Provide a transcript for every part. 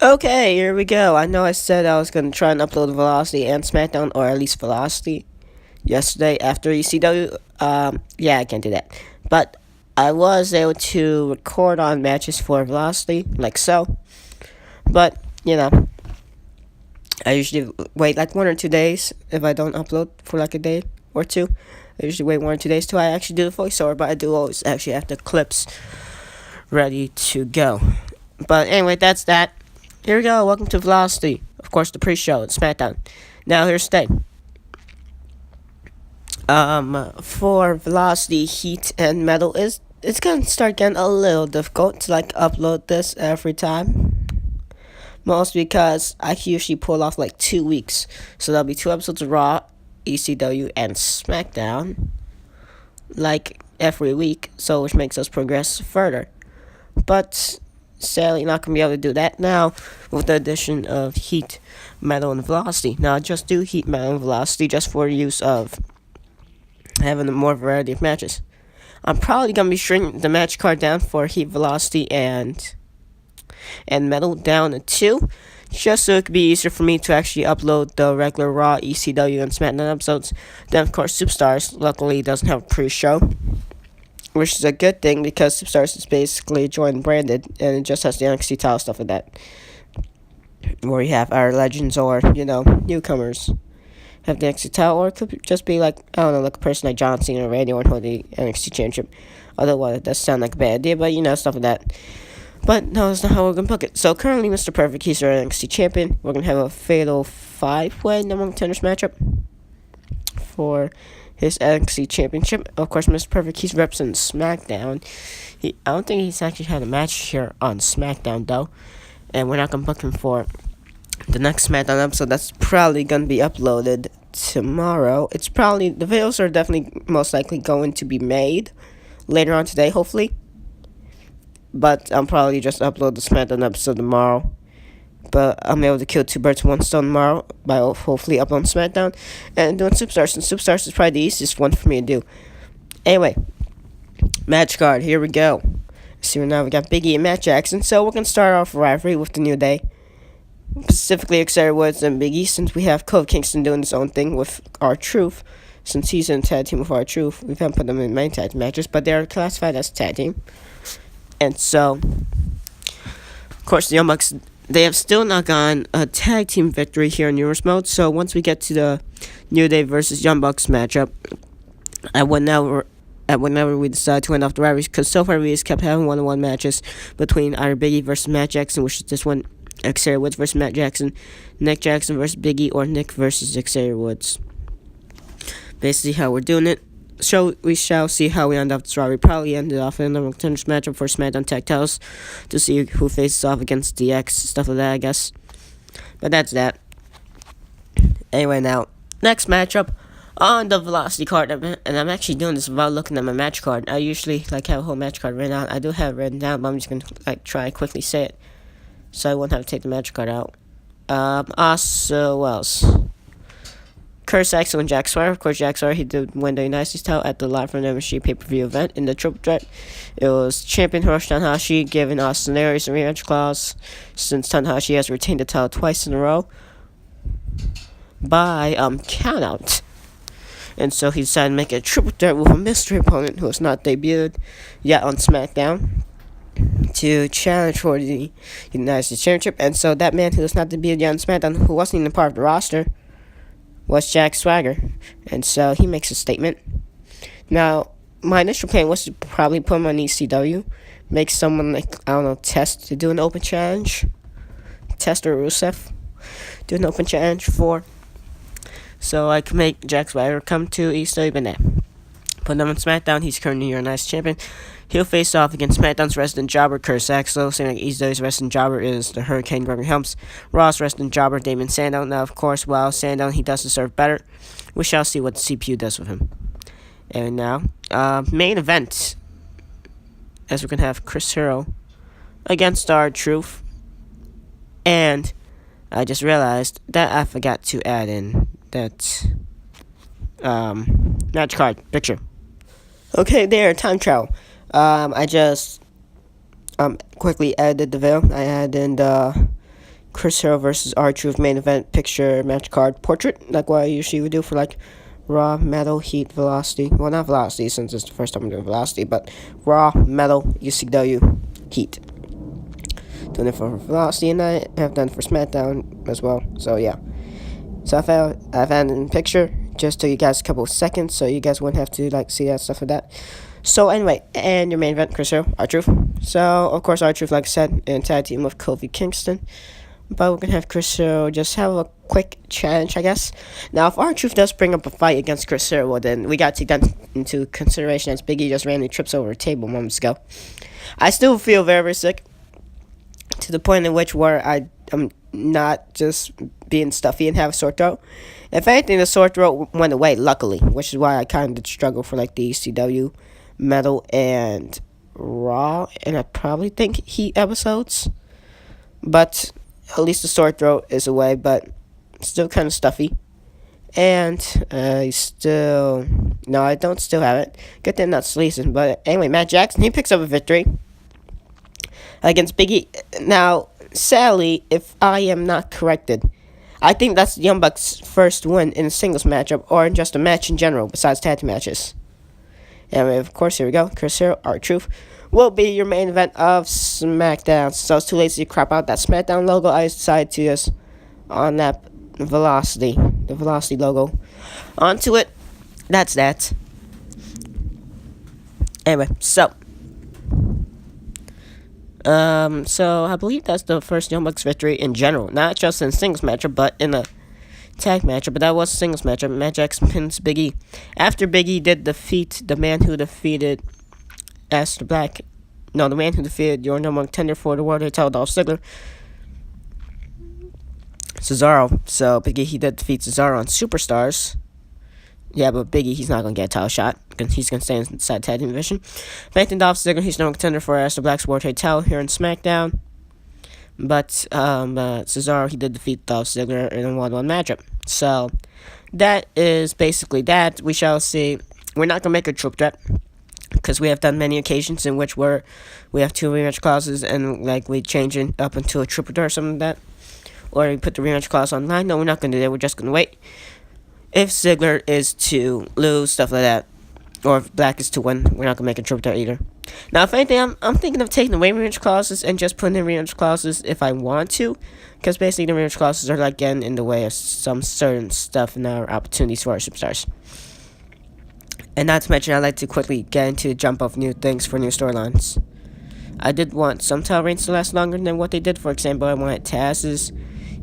Okay, here we go. I know I said I was going to try and upload Velocity and SmackDown, or at least Velocity, yesterday after ECW. Yeah, I can't do that. But I was able to record on matches for Velocity, like so. But, I usually wait like 1 or 2 days if I don't upload for like a day or two. I usually wait 1 or 2 days till I actually do the voiceover, but I do always actually have the clips ready to go. But anyway, that's that. Here we go. Welcome to Velocity. Of course, the pre-show and SmackDown. Now here's the thing. For Velocity, Heat, and Metal it's gonna start getting a little difficult to like upload this every time. Mostly because I can usually pull off like 2 weeks, so there'll be 2 episodes of Raw, ECW, and SmackDown, like every week. So which makes us progress further. But sadly, not gonna be able to do that now with the addition of Heat, Metal, and Velocity. Now, I just do Heat, Metal, and Velocity just for use of having a more variety of matches. I'm probably gonna be shrinking the match card down for Heat, Velocity, and Metal down to 2, just so it could be easier for me to actually upload the regular Raw, ECW, and SmackDown episodes. Then, of course, Superstars luckily doesn't have a pre-show, which is a good thing because Superstars is basically joint branded and it just has the NXT title stuff like that. Where you have our legends or, newcomers have the NXT title, or it could just be like, I don't know, like a person like John Cena or Randy Orton hold the NXT championship. Otherwise, it does sound like a bad idea, but stuff like that. But no, that's not how we're gonna book it. So currently, Mr. Perfect, he's our NXT champion. We're gonna have a fatal 5-way number one contenders matchup for his NXT championship. Of course, Mr. Perfect, he's representing SmackDown. I don't think he's actually had a match here on SmackDown though, and we're not gonna book him for the next SmackDown episode. That's probably gonna be uploaded tomorrow. The videos are definitely most likely going to be made later on today, hopefully. But I'll probably just upload the SmackDown episode tomorrow. But I'm able to kill 2 birds with 1 stone tomorrow by hopefully uploading SmackDown and doing Superstars. And Superstars is probably the easiest one for me to do. Anyway, match card. Here we go. See, now we got Big E and Matt Jackson. So we're going to start off rivalry with the New Day. Specifically, Xavier Woods and Big E, since we have Kofi Kingston doing his own thing with R-Truth. Since he's in a tag team with R-Truth, we haven't put them in main tag matches, but they're classified as tag team. And so, of course, the Young Bucks, they have still not gotten a tag team victory here in Universe Mode. So once we get to the New Day versus Young Bucks matchup, whenever we decide to end off the rivalries, because so far we just kept having one-on-one matches between either Big E versus Matt Jackson, which is this one, Xavier Woods versus Matt Jackson, Nick Jackson versus Big E, or Nick versus Xavier Woods. Basically how we're doing it. So we shall see how we end up this rivalry. Probably ended off in a number of contenders matchup for SmackDown Tag Titles to see who faces off against DX, stuff like that, I guess. But that's that. Anyway, now, next matchup on the Velocity card, and I'm actually doing this without looking at my match card. I usually have a whole match card written out. I do have it written down, but I'm just gonna try and quickly say it, so I won't have to take the match card out. Also, what else? Curtis Axel and Jack Swagger. Of course, Jack Swagger, he did win the United States title at the Live from MSG pay-per-view event in the Triple Threat. It was champion Hiroshi Tanahashi giving Austin Aries a rematch clause, since Tanahashi has retained the title twice in a row by countout. And so he decided to make a Triple Threat with a mystery opponent who has not debuted yet on SmackDown to challenge for the United States Championship. And so that man who has not debuted yet on SmackDown, who wasn't even part of the roster, was Jack Swagger. And so he makes a statement. Now, my initial plan was to probably put him on ECW, make someone Test to do an open challenge, Test or Rusev do an open challenge for, so I could make Jack Swagger come to ECW. But nah, put him on SmackDown. He's currently your nice champion. He'll face off against SmackDown's resident jobber, Curtis Axel. Saying like ECW's resident jobber is the Hurricane Gregory Helms. Raw's resident jobber, Damon Sandow. Now, of course, while Sandow, he does deserve better. We shall see what the CPU does with him. And now, main event, as we're going to have Chris Hero against R-Truth. And I just realized that I forgot to add in that match card picture. Okay, there, time travel. I just quickly edited the video. I added in the Chris Hero versus R-Truth main event picture match card portrait, like what I usually would do for like Raw, Metal, Heat, Velocity. Well, not Velocity since it's the first time I'm doing Velocity, but Raw, Metal, UCW, Heat. Doing it for Velocity, and I have done it for SmackDown as well. So yeah. So I've added in picture just to you guys a couple of seconds, so you guys wouldn't have to like see that stuff like that. So anyway, and your main event, Chris Hero, R-Truth. So of course R-Truth, like I said, in tag team with Kofi Kingston. But we're gonna have Chris Hero just have a quick challenge, I guess. Now, if R-Truth does bring up a fight against Chris Hero, well, then we gotta take that into consideration as Big E just randomly trips over a table moments ago. I still feel very, very sick to the point in which where I'm not just being stuffy and have a sore throat. If anything, the sore throat went away, luckily, which is why I kind of struggle for like the ECW, Metal, and Raw, and I probably think Heat episodes. But at least the sore throat is away, but still kind of stuffy. And I don't still have it. Good thing not sneezing. But anyway, Matt Jackson, he picks up a victory against Big E. Now, sadly, if I am not corrected, I think that's Young Bucks' first win in a singles matchup or in just a match in general, besides tag team matches. Anyway, of course, here we go. Chris Hero, R-Truth will be your main event of SmackDown. So I was too lazy to crop out that SmackDown logo. I decided to just on that the Velocity logo onto it. That's that. Anyway, so I believe that's the first Young Bucks victory in general, not just in singles matchup, but in a tag matchup. But that was a singles matchup. Matt Jackson pins Big E after Big E did defeat the man who defeated Aleister Black. No, the man who defeated your number one contender for the World Title, Dolph Ziggler, Cesaro. So Big E, he did defeat Cesaro on Superstars. Yeah, but Big E, he's not going to get a title shot. He's going to stay inside tag team division. Back Dolph Ziggler, he's no contender for Aleister Black's World Title here in SmackDown. But Cesaro, he did defeat Dolph Ziggler in a 1-1 matchup. So that is basically that. We shall see. We're not going to make a triple threat, because we have done many occasions in which we have 2 rematch clauses and like we change it up into a triple threat or something like that. Or we put the rematch clause online. No, we're not going to do that. We're just going to wait. If Ziggler is to lose, stuff like that, or if Black is to win, we're not going to make a triple threat either. Now, if anything, I'm thinking of taking away rematch clauses and just putting in rematch clauses if I want to, because basically the rematch clauses are like getting in the way of some certain stuff and our opportunities for our superstars. And not to mention, I'd like to quickly get into the jump of new things for new storylines. I did want some title reigns to last longer than what they did. For example, I wanted Taz's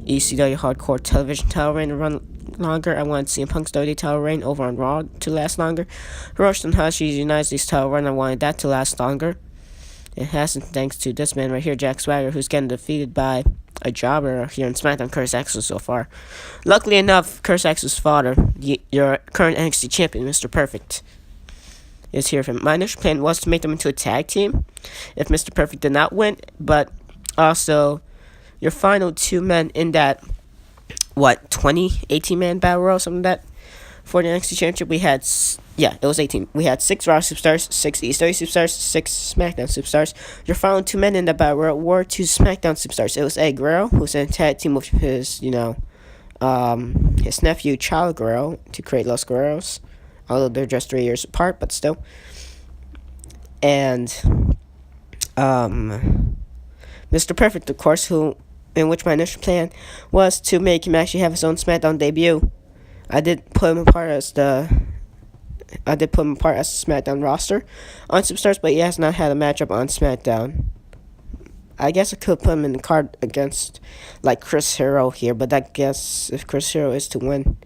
ECW Hardcore Television title reign to run longer. I wanted CM Punk's WWE title reign over on Raw to last longer. Hiroshi Tanahashi's United States title run, I wanted that to last longer. It hasn't, thanks to this man right here, Jack Swagger, who's getting defeated by a jobber here in SmackDown, Curtis Axel, so far. Luckily enough, Curtis Axel's father, your current NXT champion, Mr. Perfect, is here for him. My initial plan was to make them into a tag team if Mr. Perfect did not win, but also your final 2 men in that 18-man battle royal, something like that, for the NXT championship. We had it was 18. We had 6 Raw superstars, 6 ECW superstars, 6 SmackDown superstars. Your final 2 men in the battle royal were 2 SmackDown superstars. It was Eddie Guerrero, who's in a tag team with his his nephew Chavo Guerrero to create Los Guerreros, although they're just 3 years apart, but still. And Mr. Perfect, of course, in which my initial plan was to make him actually have his own SmackDown debut. I did put him apart as the SmackDown roster on Superstars, but he has not had a matchup on SmackDown. I guess I could put him in the card against like Chris Hero here, but I guess if Chris Hero is to win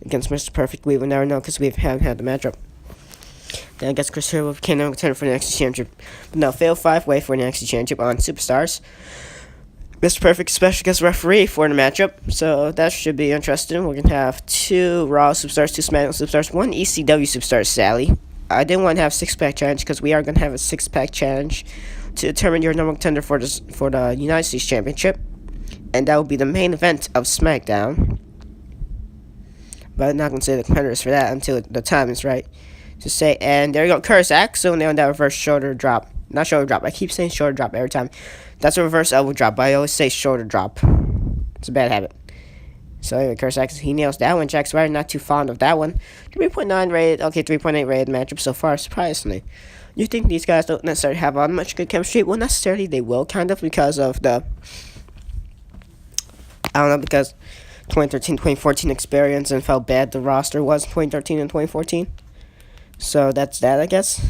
against Mr. Perfect, we will never know because we haven't had the matchup. Then I guess Chris Hero became number 10 for the NXT Championship. But no, fail 5-way for the NXT Championship on Superstars. Mr. Perfect special guest referee for the matchup, so that should be interesting. We're going to have 2 Raw Superstars, 2 SmackDown Superstars, 1 ECW Superstar, Sally. I didn't want to have a 6-pack challenge because we are going to have a 6-pack challenge to determine your number one contender for the United States Championship. And that will be the main event of SmackDown. But I'm not going to say the competitors for that until the time is right to say. And there you go, Curtis Axel, and on that reverse shoulder drop. Not shoulder drop, I keep saying shoulder drop every time. That's a reverse elbow drop, but I always say shoulder drop. It's a bad habit. So anyway, Curse Axel, he nails that one. Jack Swagger, not too fond of that one. 3.9 rated, okay, 3.8 rated matchup so far, surprisingly. You think these guys don't necessarily have all much good chemistry? Well, necessarily they will, kind of, because of the, I don't know, because 2013, 2014 experience and how bad the roster was in 2013 and 2014. So that's that, I guess.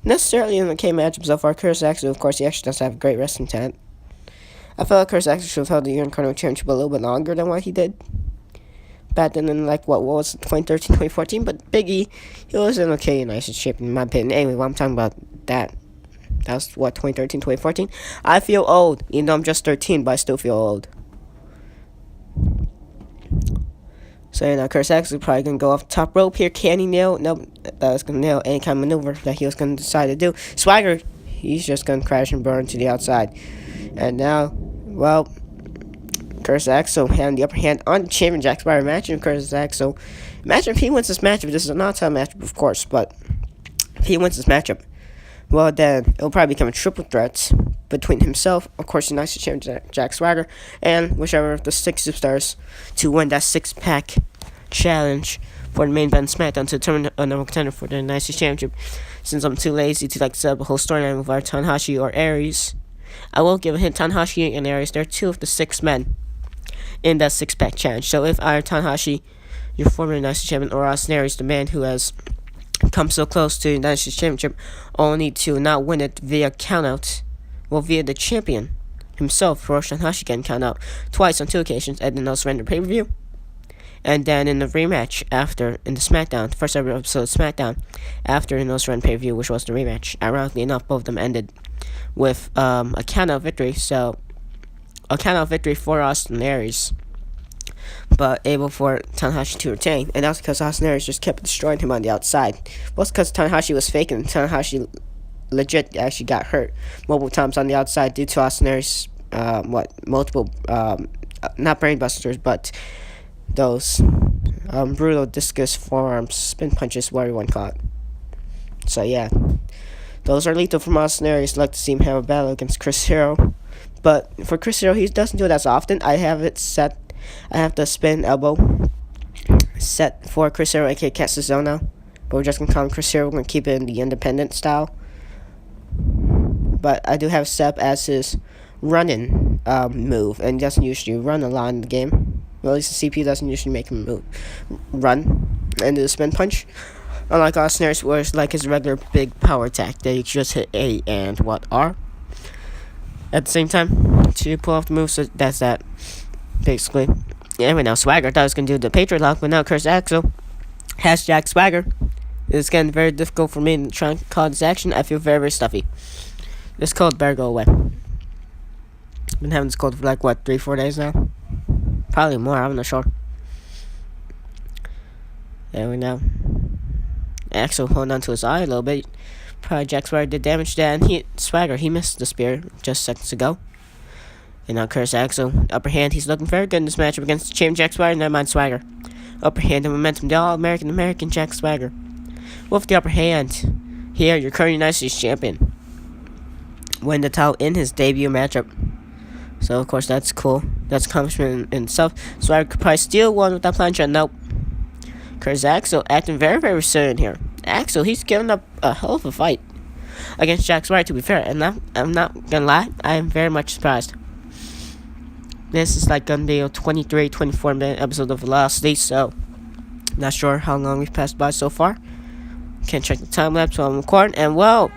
Necessarily in the K matchup so far, Curse Axel, of course, he actually does have great wrestling talent. I feel like Curse Axel should have held the Unicorn Championship a little bit longer than what he did. Back then in, like, what was 2013, 2014. But Big E, he was in okay nice shape, in my opinion. Anyway, while I'm talking about that, that was, what, 2013, 2014? I feel old, even though I'm just 13, but I still feel old. So, you know, Curse Axel is probably going to go off the top rope here. Can he nail? Nope. That was going to nail any kind of maneuver that he was going to decide to do. Swagger, he's just going to crash and burn to the outside. And now, well, Curse Axel had the upper hand on the champion Jack Swagger. Imagine Curse Axel. Imagine if he wins this matchup. This is a non-title matchup, of course, but if he wins this matchup, well, then it'll probably become a triple threat between himself, of course, the United States champion Jack Swagger, and whichever of the 6 superstars to win that 6-pack challenge for the main event SmackDown to determine a number contender for the United States Championship. Since I'm too lazy to set up a whole storyline with our Tanahashi or Aries, I will give a hint. Tanahashi and Aries, they're 2 of the 6 men in that 6-pack challenge. So if either Tanahashi, your former United States champion, or Austin Aries, the man who has come so close to the United States Championship, only to not win it via countout, well, via the champion himself, Hiroshi Tanahashi, getting count out twice on 2 occasions at the No Surrender pay-per-view. And then in the rematch after, in the SmackDown, the first ever episode of SmackDown, after the No Surrender pay-per-view, which was the rematch, ironically enough, both of them ended with a count-out victory. So, a count-out victory for Austin Aries, but able for Tanahashi to retain. And that's because Austin Aries just kept destroying him on the outside. Well, it's because Tanahashi was faking, and Tanahashi legit actually got hurt multiple times on the outside due to Austin Aries, multiple, not brainbusters, but those brutal discus forearms, spin punches, whatever you want to call it. So yeah, those are lethal from Austin Aries. I'd like to see him have a battle against Chris Hero, but for Chris Hero, he doesn't do it as often. I have it set. I have the spin elbow set for Chris Hero, aka Castizono, but we're just gonna call him Chris Hero. We're gonna keep it in the independent style. But I do have set up as his running move, and he doesn't usually run a lot in the game. Well, at least the CP doesn't usually make him run and do the spin punch. Unlike Austin Aries, where it's like his regular big power attack that you just hit A and R at the same time to pull off the move. So that's that, basically. Anyway, now Swagger thought I was going to do the Patriot Lock, but now Curse Axel has Jack Swagger. It's getting very difficult for me to try and call this action. I feel very, very stuffy. This cold better go away. Been having this cold for like, what, 3-4 days now? Probably more, I'm not sure. There we go. Axel holding on to his eye a little bit. Probably Jack Swagger did damage there, and Swagger, he missed the spear just seconds ago. And now Curse Axel, upper hand, he's looking very good in this matchup against the champion Jack Swagger, never mind Swagger. Upper hand and momentum, the All-American Jack Swagger. With the upper hand, here, your current United States champion. Win the title in his debut matchup. So, of course, that's cool. That's accomplishment in itself. Swagger could probably steal one with that plancha. Nope. Curse Axel acting very, very resilient here. Axel, he's giving up a hell of a fight against Jack Swagger, to be fair. And I'm not gonna lie, I am very much surprised. This is like gonna be a 23, 24 minute episode of Velocity, so not sure how long we've passed by so far. Can't check the time lapse while I'm recording. And whoa,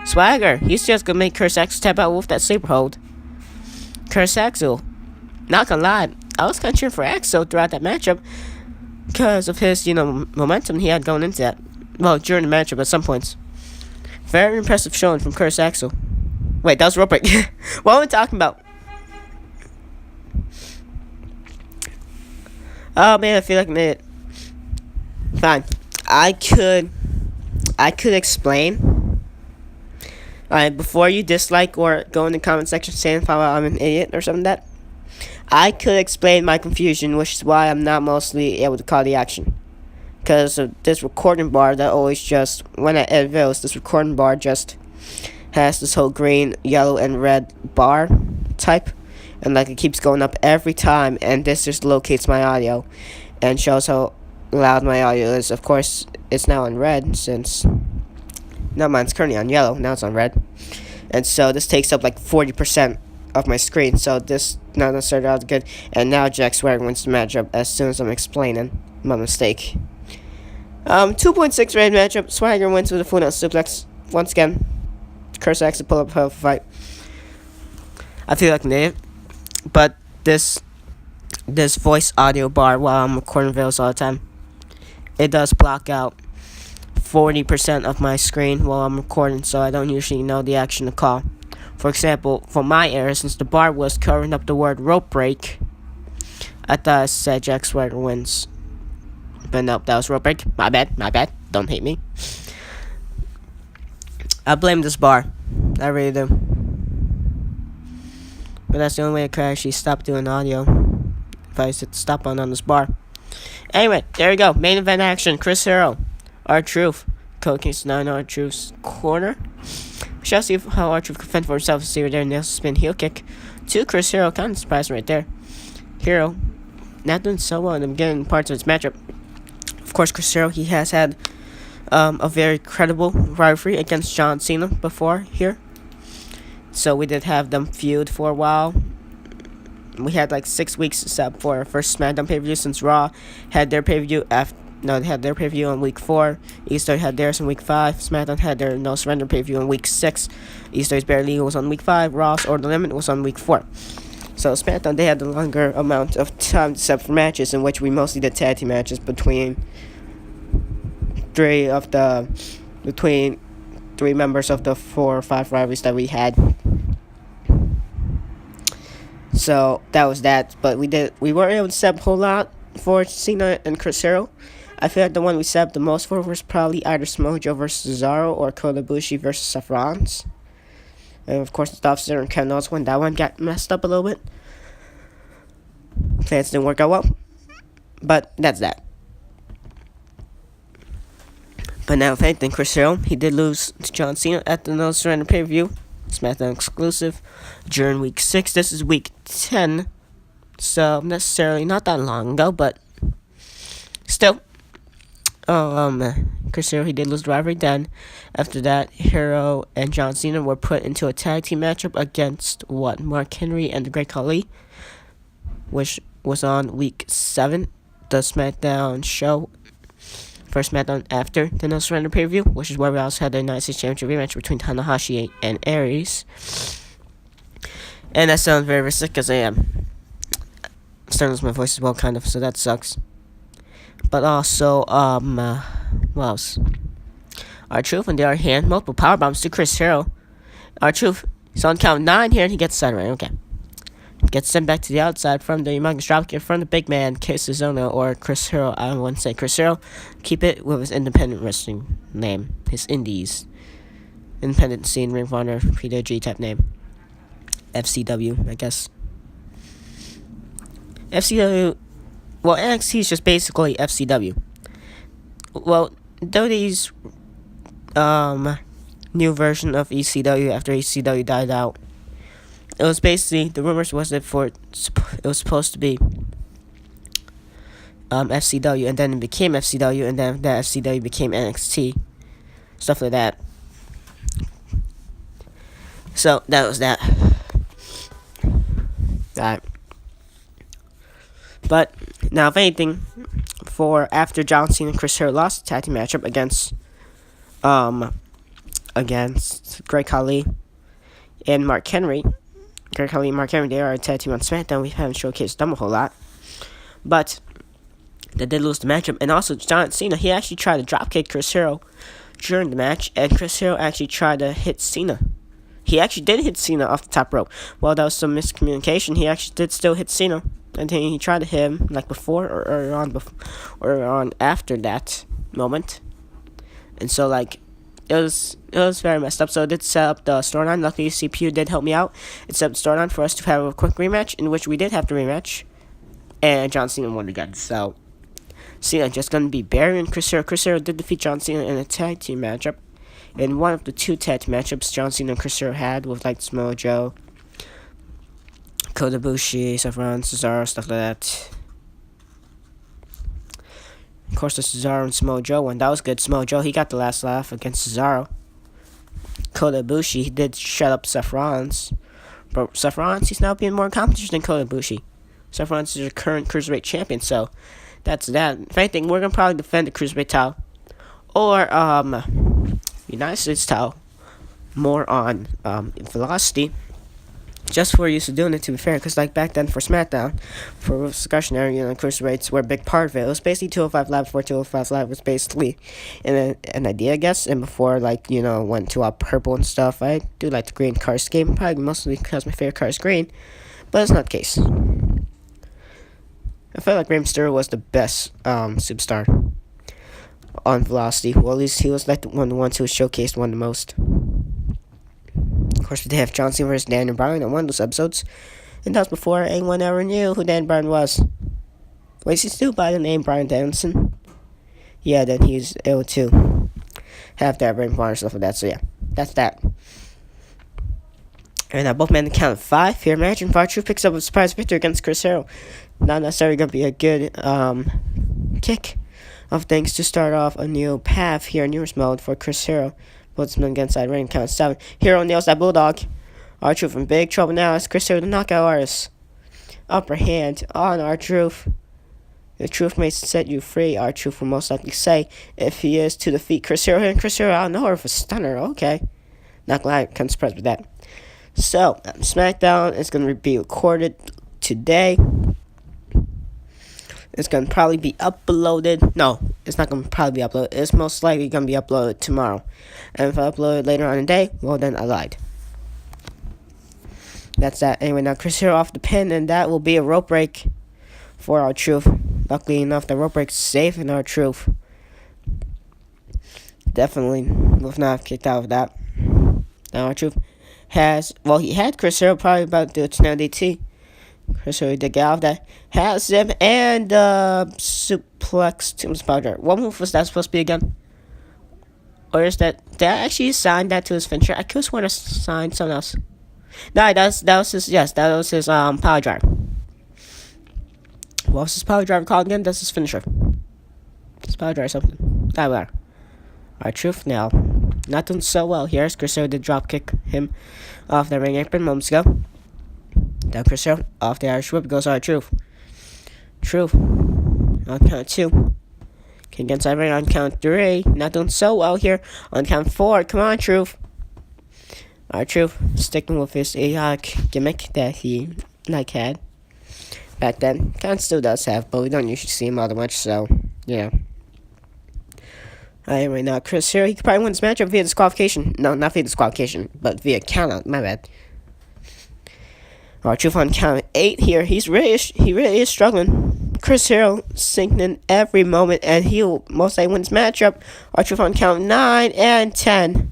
Swagger, he's just gonna make Curse Axel tap out with that sleeper hold. Curse Axel, not gonna lie, I was kind of cheering for Axel throughout that matchup because of his, momentum he had going into that. Well, during the matchup at some points. Very impressive showing from Curse Axel. Wait, that was rope break. What am I talking about? Oh man, I feel like an idiot. Fine. I could explain. Alright, before you dislike or go in the comment section saying if I'm an idiot or something like that, I could explain my confusion, which is why I'm not mostly able to call the action. Because of this recording bar that always just, when I edit videos, this recording bar just has this whole green, yellow, and red bar type. and like it keeps going up every time, and this just locates my audio and shows how loud my audio is. Of course, it's now on red since now mine's currently on yellow. Now it's on red, and so this takes up like 40% of my screen. So this now that started out good, and now Jack Swagger wins the matchup as soon as I'm explaining my mistake. 2.6 rated matchup. Swagger wins with a full out suplex once again. Curse Axel pull up health fight. I feel like an idiot, but this voice audio bar while I'm recording videos all the time, it does block out 40% of my screen while I'm recording, so I don't usually know the action to call. For example, for my error, since the bar was covering up the word rope break, I thought I said Jack Swagger wins. But nope, that was rope break. My bad. Don't hate me. I blame this bar. I really do. But that's the only way I could actually stop doing audio. If I hit stop on this bar. Anyway, there we go. Main event action. Chris Hero. R-Truth. Code Case 9 R-Truth's corner. We shall see how R-Truth can fend for himself. See right there. Nails spin heel kick to Chris Hero. Kind of surprised right there. Hero not doing so well in the beginning parts of his matchup. Of course, Chris Hero, he has had a very credible rivalry against John Cena before here. So we did have them feud for a while. We had like 6 weeks except for our first SmackDown pay-per-view, since Raw had their pay-per-view they had their pay-per-view on week 4. Easter had theirs in week 5. SmackDown had their No Surrender pay-per-view on week 6. Easter's Bare Legal was on week 5. Raw's Or The Limit was on week 4. So SmackDown, they had the longer amount of time to set for matches, in which we mostly did tag team matches between three members of the 4 or 5 rivalries that we had. So that was that. But we weren't able to set a whole lot for Cena and Chris Hero. I feel like the one we set up the most for was probably either Samoa Joe versus Cesaro or Kota Ibushi versus Seth Rollins. And of course, the Dolph Ziggler and Kevin Owens one. That one got messed up a little bit. Plans didn't work out well. But that's that. But now, if anything, Chris Hero, he did lose to John Cena at the No Surrender pay-per-view. SmackDown exclusive during week 6. This is week 10. So, necessarily not that long ago, but still. Chris Hero, he did lose the rivalry then. After that, Hero and John Cena were put into a tag team matchup against Mark Henry and the Great Khali, which was on week 7, the SmackDown show. First SmackDown after the No Surrender pay-per-view, which is where we also had the United States Championship rematch between Tanahashi and Aries. And that sounds very, very sick, because I am starting to lose my voice as well, kind of, so that sucks. But also, what else? R-Truth, on the other hand, multiple powerbombs to Chris Hero. R-Truth, he's on count 9 here, and he gets sent right, okay. Gets sent back to the outside from the humongous dropkick from the big man, Casazono, or Chris Hero. I wouldn't say Chris Hero. Keep it with his independent wrestling name. His indies. Independent scene, Ring of Honor, PWG type name. FCW, I guess. FCW, well, NXT is just basically FCW. Well, WWE's new version of ECW after ECW died out. It was basically, the rumors was that it was supposed to be FCW, and then it became FCW, and then that FCW became NXT. Stuff like that. So, that was that. Alright. But, now if anything, for after John Cena and Chris Hero lost the tag team matchup against Great Khali and Mark Henry. Great Khali and Mark Henry, they are a tag team on SmackDown. We haven't showcased them a whole lot. But they did lose the matchup. And also, John Cena, he actually tried to dropkick Chris Hero during the match. And Chris Hero actually tried to hit Cena. He actually did hit Cena off the top rope. Well, that was some miscommunication. He actually did still hit Cena. And then he tried to hit him like before or on after that moment. And so, like, it was very messed up. So it did set up the storyline. Luckily, CPU did help me out. It set up the storyline for us to have a quick rematch, in which we did have to rematch. And John Cena won again. So Cena just going to be burying Chris Hero. Chris Hero did defeat John Cena in a tag team matchup. In one of the 2 tag team matchups John Cena and Chris Hero had with, like, Samoa Joe, Kota Ibushi, Seth Rollins, Cesaro, stuff like that. Of course, the Cesaro and Samoa Joe one. That was good. Samoa Joe, he got the last laugh against Cesaro. Kota Ibushi, he did shut up Seth Rollins. But Seth Rollins, he's now being more accomplished than Kota Ibushi. Seth Rollins is your current Cruiserweight champion, so that's that. If anything, we're going to probably defend the Cruiserweight title. Or, United States title. More on, Velocity. Just for used to doing it, to be fair, because like back then for SmackDown, for discussionary, cruiserweights were a big part of it. It was basically 205 Live before 205 Live was basically an idea, I guess. And before, went to all purple and stuff, I do like the green car scheme, probably mostly because my favorite car is green, but it's not the case. I felt like Rey Mysterio was the best superstar on Velocity. Well, at least he was like one of the ones who was showcased one the most. Of course, we did have John Cena versus Daniel Bryan on one of those episodes. And that was before anyone ever knew who Daniel Bryan was. Wait, is he still by the name Bryan Danielson? Yeah, then he's able to have that brain fart and stuff like that. So yeah, that's that. And both men count 5 here. Imagine R-Truth picks up a surprise victory against Chris Hero. Not necessarily going to be a good kick of things to start off a new path here in News Mode for Chris Hero. Puts him against that ring, count 7. Hero nails that Bulldog. R-Truth in big trouble now as Chris Hero, the knockout artist. Upper hand on R-Truth. The truth may set you free, R-Truth will most likely say, if he is to defeat Chris Hero. And Chris Hero out of nowhere with a stunner. Okay. Not glad I'm surprised with that. So, SmackDown is going to be recorded today. It's going to probably be uploaded. No, it's not going to probably be uploaded. It's most likely going to be uploaded tomorrow. And if I upload it later on in the day, well, then I lied. That's that. Anyway, now Chris Hero off the pin, and that will be a rope break for R-Truth. Luckily enough, the rope break's safe in R-Truth. Definitely will not have kicked out of that. Now R-Truth he had Chris Hero probably about to do a tornado DT. Chris Hero did get out of that. Has him and suplex to his powder. What move was that supposed to be again? Or is that? Did I actually sign that to his finisher? I could have sworn I signed something else. No, that was his power drive. What was his power driver called again? That's his finisher. His power drive or something. That matter. R-Truth now. Not doing so well here as Chris Hero did drop kick him off the ring apron moments ago. Now Chris Hero off the Irish whip goes R-Truth. Truth. On count 2. Can get inside ring on count 3. Not doing so well here. On count 4. Come on, Truth. R-Truth sticking with his idiotic gimmick that he had back then. Kind of still does have, but we don't usually see him all that much, so yeah. Right now, Chris Hero, he could probably win this matchup via disqualification. No, not via disqualification, but via countout. My bad. R-Truth on count 8 here. He really is struggling. Chris Hero sinking every moment, and he'll most likely win this matchup. R-Truth on count 9 and 10.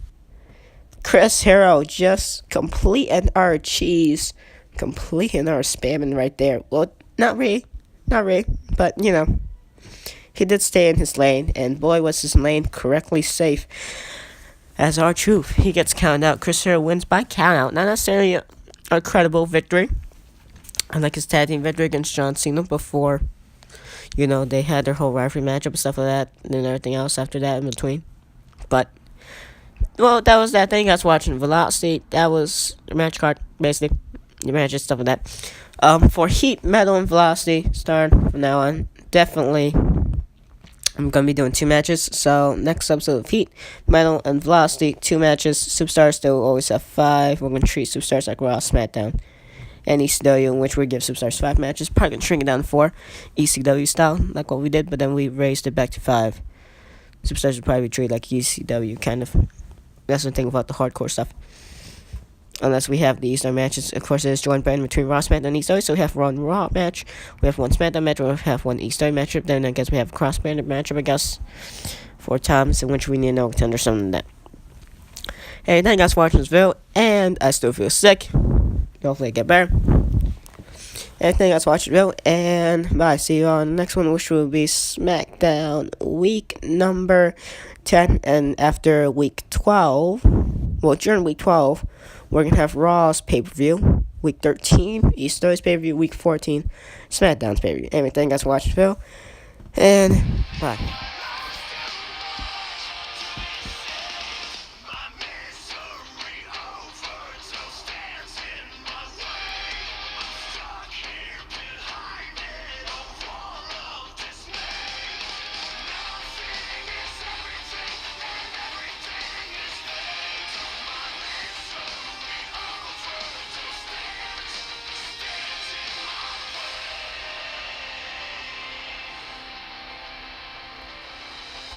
Chris Hero just completing our cheese. Completing our spamming right there. Well, not really, but he did stay in his lane, and boy was his lane correctly safe. As R-Truth, he gets counted out. Chris Hero wins by countout. Not necessarily a credible victory. Unlike his tag team victory against John Cena before, they had their whole rivalry matchup and stuff like that, and everything else after that in between. But, well, that was that thing. You guys watching Velocity. That was the match card, basically. Your matches, stuff like that. For Heat, Metal, and Velocity, starting from now on, definitely I'm going to be doing 2 matches. So, next episode of Heat, Metal, and Velocity, 2 matches. Superstars still always have 5. We're going to treat Superstars like Raw, SmackDown, and ECW, in which we give Superstars 5 matches. Probably going to shrink it down to 4, ECW style, like what we did, but then we raised it back to 5. Superstars would probably be treated like ECW, kind of. That's the thing about the hardcore stuff. Unless we have the Eastern matches. Of course, there's joint brand between Raw, SmackDown, and ECW. So we have one Raw match. We have one SmackDown match. We have one Eastern matchup. Then I guess we have a cross-branded matchup, I guess. 4 times in which we need no contender, something like that. Hey, thank you guys for watching this video. And I still feel sick. Hopefully I get better. And thank you guys for watching the video. And bye. See you on the next one, which will be SmackDown week number 10. And after week 12, well, during week 12, we're going to have Raw's pay-per-view. week 13, Easter's pay-per-view, week 14, SmackDown's pay-per-view. Anyway, thank you guys for watching the show, and bye.